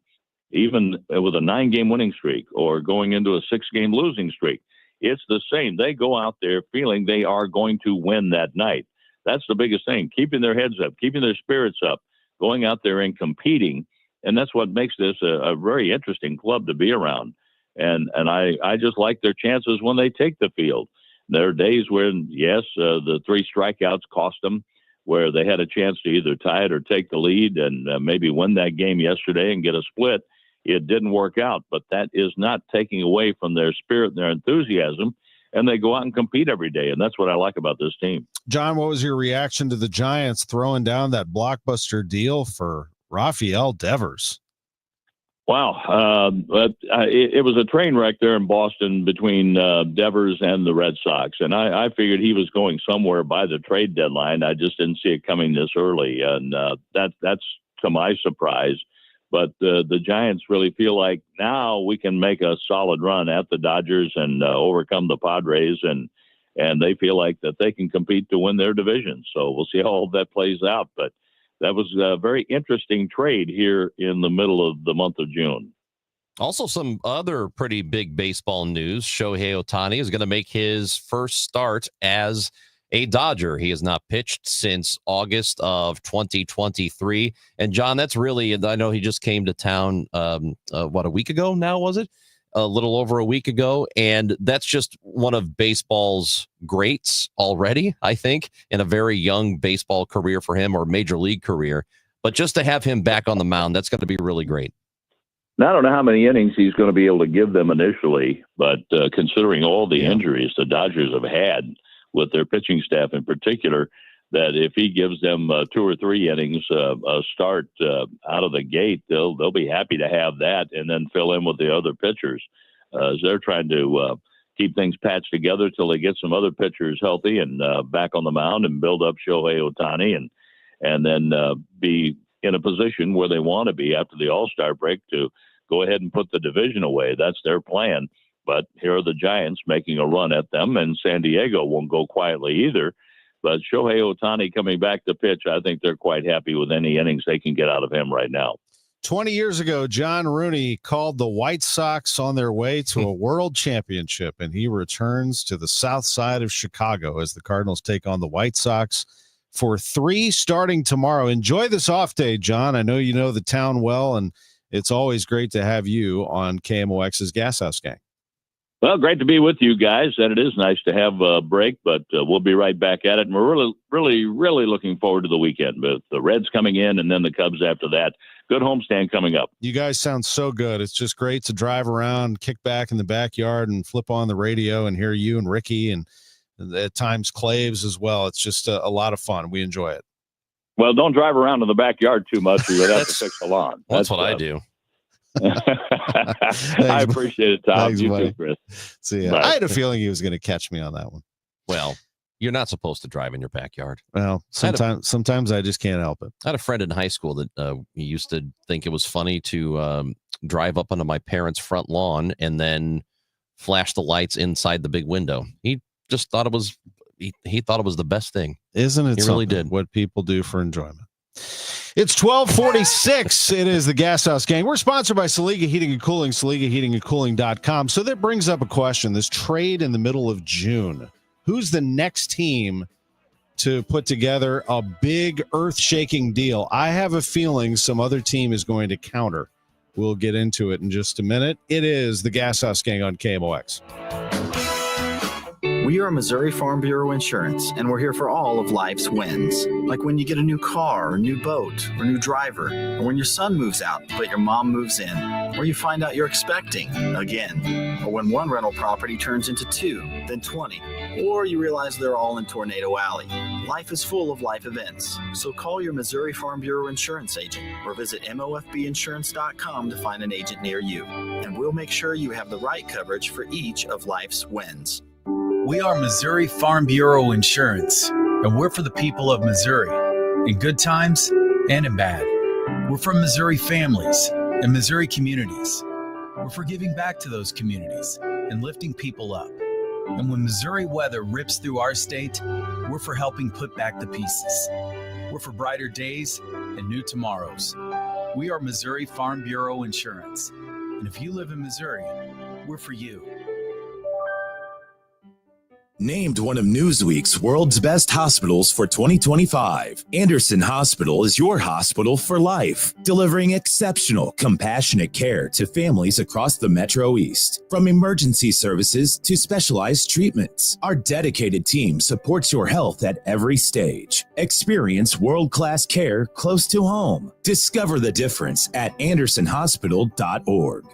Even with a 9-game winning streak or going into a 6-game losing streak, it's the same. They go out there feeling they are going to win that night. That's the biggest thing, keeping their heads up, keeping their spirits up, going out there and competing. And that's what makes this a very interesting club to be around. And I just like their chances when they take the field. There are days when, yes, the 3 strikeouts cost them, where they had a chance to either tie it or take the lead and maybe win that game yesterday and get a split. It didn't work out, but that is not taking away from their spirit and their enthusiasm. And they go out and compete every day. And that's what I like about this team. John, what was your reaction to the Giants throwing down that blockbuster deal for Rafael Devers? Wow. It was a train wreck there in Boston between Devers and the Red Sox. And I figured he was going somewhere by the trade deadline. I just didn't see it coming this early. And that's to my surprise. But the Giants really feel like now we can make a solid run at the Dodgers and overcome the Padres. And they feel like that they can compete to win their division. So we'll see how all that plays out. But that was a very interesting trade here in the middle of the month of June. Also, some other pretty big baseball news. Shohei Ohtani is going to make his first start as a Dodger. He has not pitched since August of 2023. And John, that's really, I know he just came to town, a week ago now, was it? A little over a week ago. And that's just one of baseball's greats already, I think, in a very young baseball career for him, or major league career. But just to have him back on the mound, that's going to be really great. Now, I don't know how many innings he's going to be able to give them initially, but considering all the injuries the Dodgers have had with their pitching staff in particular, that if he gives them 2 or 3 innings a start out of the gate, they'll be happy to have that and then fill in with the other pitchers. As they're trying to keep things patched together till they get some other pitchers healthy and back on the mound and build up Shohei Ohtani and then be in a position where they want to be after the All-Star break to go ahead and put the division away. That's their plan. But here are the Giants making a run at them, and San Diego won't go quietly either. But Shohei Ohtani coming back to pitch, I think they're quite happy with any innings they can get out of him right now. 20 years ago, John Rooney called the White Sox on their way to a world championship, and he returns to the south side of Chicago as the Cardinals take on the White Sox for 3 starting tomorrow. Enjoy this off day, John. I know you know the town well, and it's always great to have you on KMOX's Gashouse Gang. Well, great to be with you guys, and it is nice to have a break, but we'll be right back at it. And we're really looking forward to the weekend with the Reds coming in and then the Cubs after that. Good homestand coming up. You guys sound so good. It's just great to drive around, kick back in the backyard, and flip on the radio and hear you and Ricky and at times Claves as well. It's just a lot of fun. We enjoy it. Well, don't drive around in the backyard too much or you'll have to fix the lawn. That's what I do. I appreciate it, Tom. Thanks, you buddy. too, Chris. See ya. Bye. I had a feeling he was going to catch me on that one. Well, you're not supposed to drive in your backyard. Well, sometimes I just can't help it. I had a friend in high school that he used to think it was funny to drive up onto my parents' front lawn and then flash the lights inside the big window. He just thought it was he thought it was the best thing. Isn't it? He really did. What people do for enjoyment. It's 12:46. It is the Gashouse Gang. We're sponsored by Saliga Heating and Cooling, SaligaHeatingandCooling.com. So that brings up a question. This trade in the middle of June. Who's the next team to put together a big earth-shaking deal? I have a feeling some other team is going to counter. We'll get into it in just a minute. It is the Gashouse Gang on KMOX. We are Missouri Farm Bureau Insurance, and we're here for all of life's wins. Like when you get a new car, or new boat, or new driver, or when your son moves out, but your mom moves in, or you find out you're expecting again, or when one rental property turns into 2, then 20, or you realize they're all in Tornado Alley. Life is full of life events, so call your Missouri Farm Bureau Insurance agent or visit mofbinsurance.com to find an agent near you, and we'll make sure you have the right coverage for each of life's wins. We are Missouri Farm Bureau Insurance, and we're for the people of Missouri, in good times and in bad. We're for Missouri families and Missouri communities. We're for giving back to those communities and lifting people up. And when Missouri weather rips through our state, we're for helping put back the pieces. We're for brighter days and new tomorrows. We are Missouri Farm Bureau Insurance. And if you live in Missouri, we're for you. Named one of Newsweek's world's best hospitals for 2025, Anderson Hospital is your hospital for life, delivering exceptional, compassionate care to families across the Metro East. From emergency services to specialized treatments, our dedicated team supports your health at every stage. Experience world-class care close to home. Discover the difference at andersonhospital.org.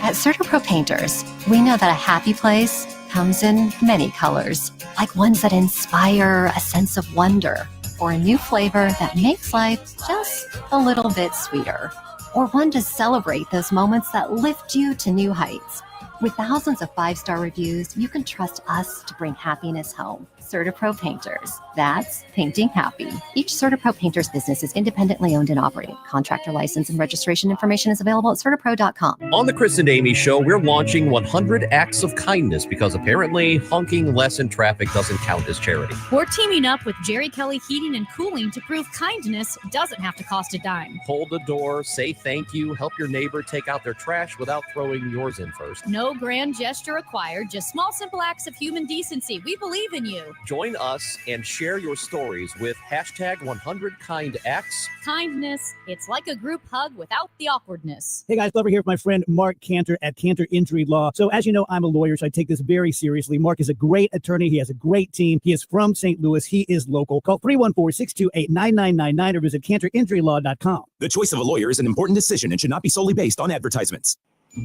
At CertaPro Painters, we know that a happy place comes in many colors, like ones that inspire a sense of wonder, or a new flavor that makes life just a little bit sweeter, or one to celebrate those moments that lift you to new heights. With thousands of 5-star reviews, you can trust us to bring happiness home. CertaPro Painters. That's painting happy. Each CertaPro Painters business is independently owned and operated. Contractor license and registration information is available at CertaPro.com. On the Chris and Amy Show, we're launching 100 Acts of Kindness because apparently honking less in traffic doesn't count as charity. We're teaming up with Jerry Kelly Heating and Cooling to prove kindness doesn't have to cost a dime. Hold the door, say thank you, help your neighbor take out their trash without throwing yours in first. No No grand gesture required, just small, simple acts of human decency. We believe in you. Join us and share your stories with hashtag 100KindActs. Kindness, it's like a group hug without the awkwardness. Hey guys, Glover here with my friend Mark Cantor at Cantor Injury Law. So as you know, I'm a lawyer, so I take this very seriously. Mark is a great attorney. He has a great team. He is from St. Louis. He is local. Call 314-628-9999 or visit cantorinjurylaw.com. The choice of a lawyer is an important decision and should not be solely based on advertisements.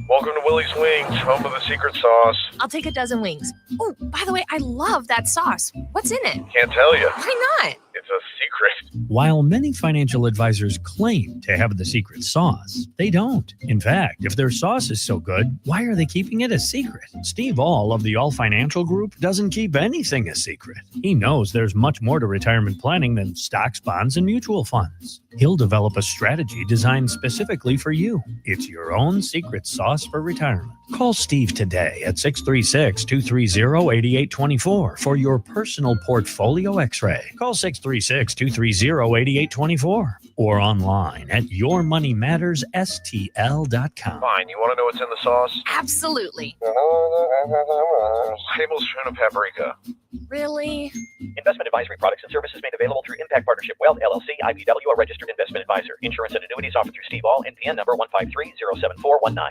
Welcome to Willie's Wings, home of the secret sauce. I'll take a dozen wings. Oh, by the way, I love that sauce. What's in it? Can't tell you. Why not? It's a secret. While many financial advisors claim to have the secret sauce, they don't. In fact, if their sauce is so good, why are they keeping it a secret? Steve All of the All Financial Group doesn't keep anything a secret. He knows there's much more to retirement planning than stocks, bonds, and mutual funds. He'll develop a strategy designed specifically for you. It's your own secret sauce for retirement. Call Steve today at 636-230-8824 for your personal portfolio x-ray. Call 636-230-8824 or online at yourmoneymattersstl.com. Fine, you want to know what's in the sauce? Absolutely. Tablespoon of paprika. Really? Investment advisory products and services made available through Impact Partnership Wealth, LLC, IPW, a registered investment advisor. Insurance and annuities offered through Steve All, NPN number 153-07419.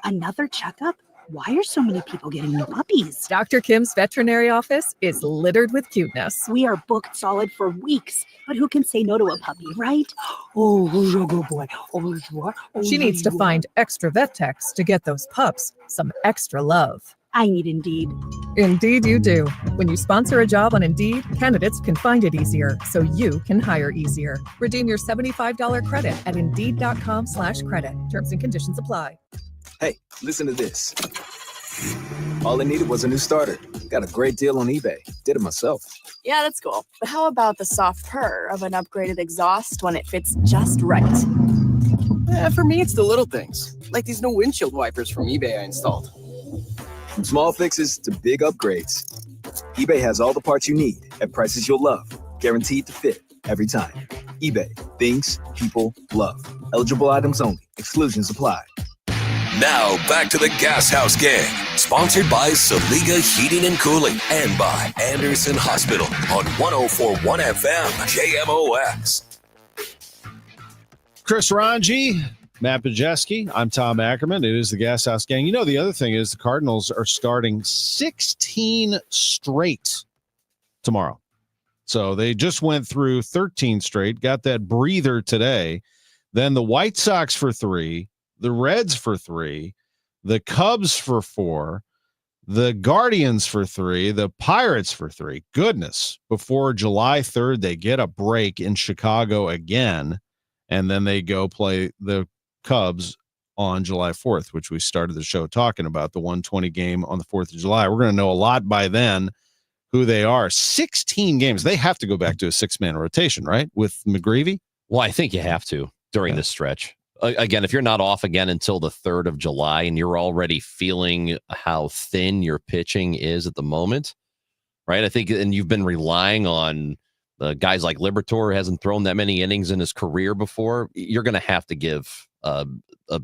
Another checkup? Why are so many people getting new puppies? Dr. Kim's veterinary office is littered with cuteness. We are booked solid for weeks, but who can say no to a puppy, right? Oh, good boy. She needs to find extra vet techs to get those pups some extra love. I need Indeed. Indeed you do. When you sponsor a job on Indeed, candidates can find it easier, so you can hire easier. Redeem your $75 credit at Indeed.com/credit. Terms and conditions apply. Hey, listen to this. All I needed was a new starter. Got a great deal on eBay. Did it myself. Yeah, that's cool. But how about the soft purr of an upgraded exhaust when it fits just right? For me, it's the little things, like these new windshield wipers from eBay I installed. From small fixes to big upgrades, eBay has all the parts you need at prices you'll love, guaranteed to fit every time. eBay, things people love. Eligible items only. Exclusions apply. Now back to the Gashouse Gang, sponsored by Saliga Heating and Cooling and by Anderson Hospital on 104.1 FM KMOX. Chris Ranji, Matt Pajeski, I'm Tom Ackerman. It is the Gashouse Gang. You know, the other thing is the Cardinals are starting 16 straight tomorrow. So they just went through 13 straight, got that breather today. Then the White Sox for 3, the Reds for 3, the Cubs for 4, the Guardians for 3, the Pirates for 3. Goodness, before July 3rd, they get a break in Chicago again, and then they go play the Cubs on July 4th, which we started the show talking about, the 120 game on the 4th of July. We're going to know a lot by then who they are. 16 games. They have to go back to a 6-man rotation, right, with McGreevy? Well, I think you have to during this stretch. Again, if you're not off again until the 3rd of July and you're already feeling how thin your pitching is at the moment, right? I think, and you've been relying on guys like Liberatore, hasn't thrown that many innings in his career before. You're going to have to give a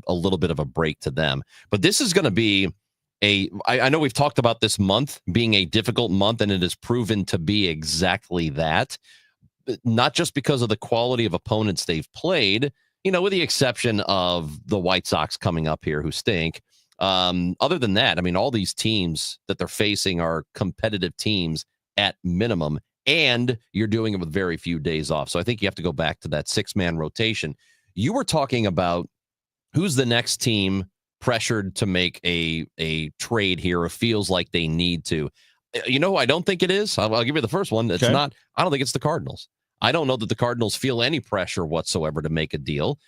little bit of a break to them. But this is going to be I know we've talked about this month being a difficult month, and it has proven to be exactly that. Not just because of the quality of opponents they've played, you know, with the exception of the White Sox coming up here who stink. Other than that, I mean, all these teams that they're facing are competitive teams at minimum, and you're doing it with very few days off. So I think you have to go back to that 6-man rotation. You were talking about who's the next team pressured to make a trade here or feels like they need to. You know, I don't think it is. I'll give you the first one. It's not. I don't think it's the Cardinals. I don't know that the Cardinals feel any pressure whatsoever to make a deal.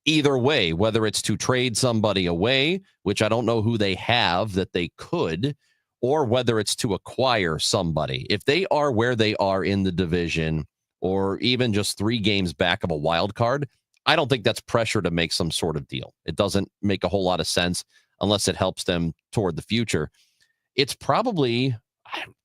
Either way, whether it's to trade somebody away, which I don't know who they have that they could, or whether it's to acquire somebody. If they are where they are in the division, or even just 3 games back of a wild card, I don't think that's pressure to make some sort of deal. It doesn't make a whole lot of sense unless it helps them toward the future. It's probably,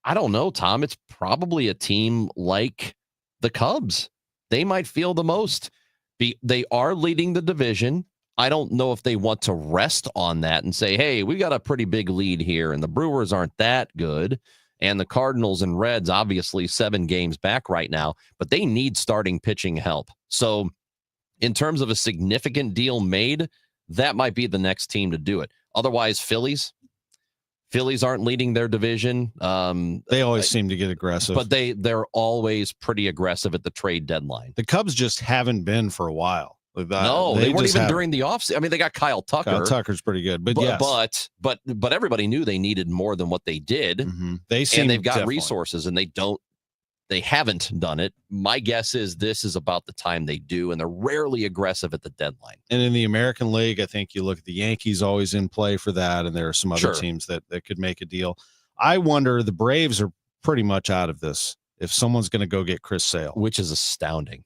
I don't know, Tom, it's probably a team like the Cubs. They might feel the most. They are leading the division. I don't know if they want to rest on that and say, hey, we got a pretty big lead here, and the Brewers aren't that good. And the Cardinals and Reds, obviously 7 games back right now, but they need starting pitching help. So in terms of a significant deal made, that might be the next team to do it. Otherwise, Phillies aren't leading their division. They always seem to get aggressive. But they're always pretty aggressive at the trade deadline. The Cubs just haven't been for a while. No, they weren't even during the offseason. I mean, they got Kyle Tucker. Kyle Tucker's pretty good, but yes. But everybody knew they needed more than what they did. Mm-hmm. They've got resources, and they haven't done it. My guess is this is about the time they do, and they're rarely aggressive at the deadline. And in the American League, I think you look at the Yankees always in play for that, and there are some other teams that could make a deal. I wonder, the Braves are pretty much out of this if someone's going to go get Chris Sale. Which is astounding.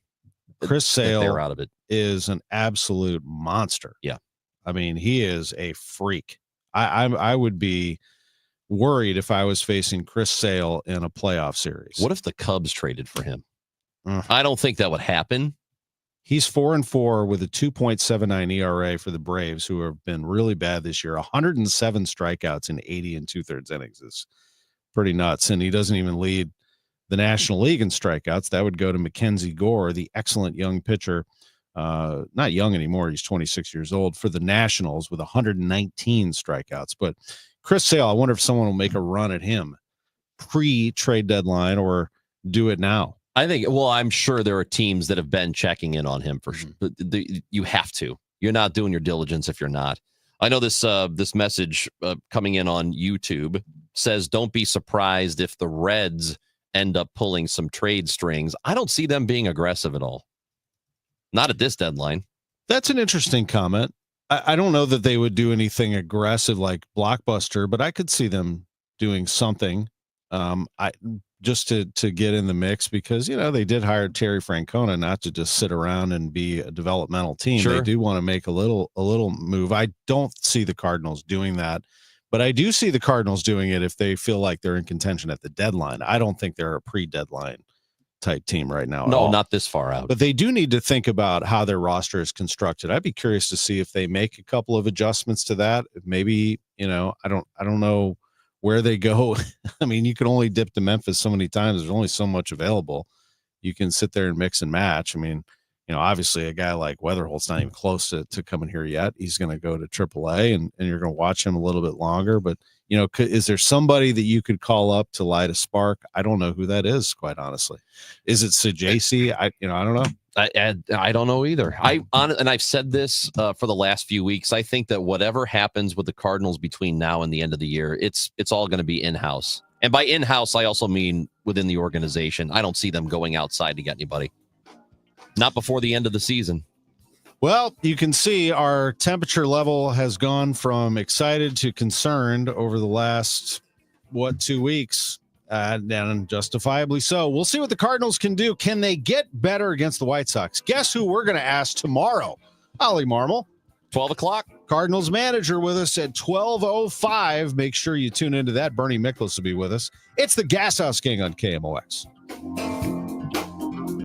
Chris Sale they're out of it. Is an absolute monster. Yeah. I mean, he is a freak. I would be worried if I was facing Chris Sale in a playoff series. What if the Cubs traded for him? I don't think that would happen. He's 4-4 with a 2.79 ERA for the Braves, who have been really bad this year. 107 strikeouts in 80 2/3 innings is pretty nuts. And he doesn't even lead the National League in strikeouts. That would go to Mackenzie Gore, the excellent young pitcher. Not young anymore. He's 26 years old for the Nationals with 119 strikeouts. But Chris Sale, I wonder if someone will make a run at him pre-trade deadline or do it now. I think, well, I'm sure there are teams that have been checking in on him for sure. You have to. You're not doing your diligence if you're not. I know this message coming in on YouTube says, don't be surprised if the Reds end up pulling some trade strings. I don't see them being aggressive at all. Not at this deadline. That's an interesting comment. I don't know that they would do anything aggressive like blockbuster, but I could see them doing something. Just to get in the mix, because they did hire Terry Francona not to just sit around and be a developmental team. Sure. They do want to make a little move. I don't see the Cardinals doing that, but I do see the Cardinals doing it if they feel like they're in contention at the deadline. I don't think they're a pre-deadline type team right now. No, not this far out. But they do need to think about how their roster is constructed. I'd be curious to see if they make a couple of adjustments to that. Maybe, I don't know where they go. I mean, you can only dip to Memphis so many times. There's only so much available. You can sit there and mix and match. I mean, obviously a guy like Weatherholt's not even close to coming here yet. He's going to go to AAA and you're going to watch him a little bit longer. But, is there somebody that you could call up to light a spark? I don't know who that is, quite honestly. Is it Sajasi? I don't know. I don't know either. And I've said this for the last few weeks. I think that whatever happens with the Cardinals between now and the end of the year, it's all going to be in-house. And by in-house, I also mean within the organization. I don't see them going outside to get anybody. Not before the end of the season. Well, you can see our temperature level has gone from excited to concerned over the last, 2 weeks. And justifiably so. We'll see what the Cardinals can do. Can they get better against the White Sox? Guess who we're going to ask tomorrow? Ollie Marmol. 12 o'clock. Cardinals manager with us at 12:05. Make sure you tune into that. Bernie Miklasz will be with us. It's the Gashouse Gang on KMOX.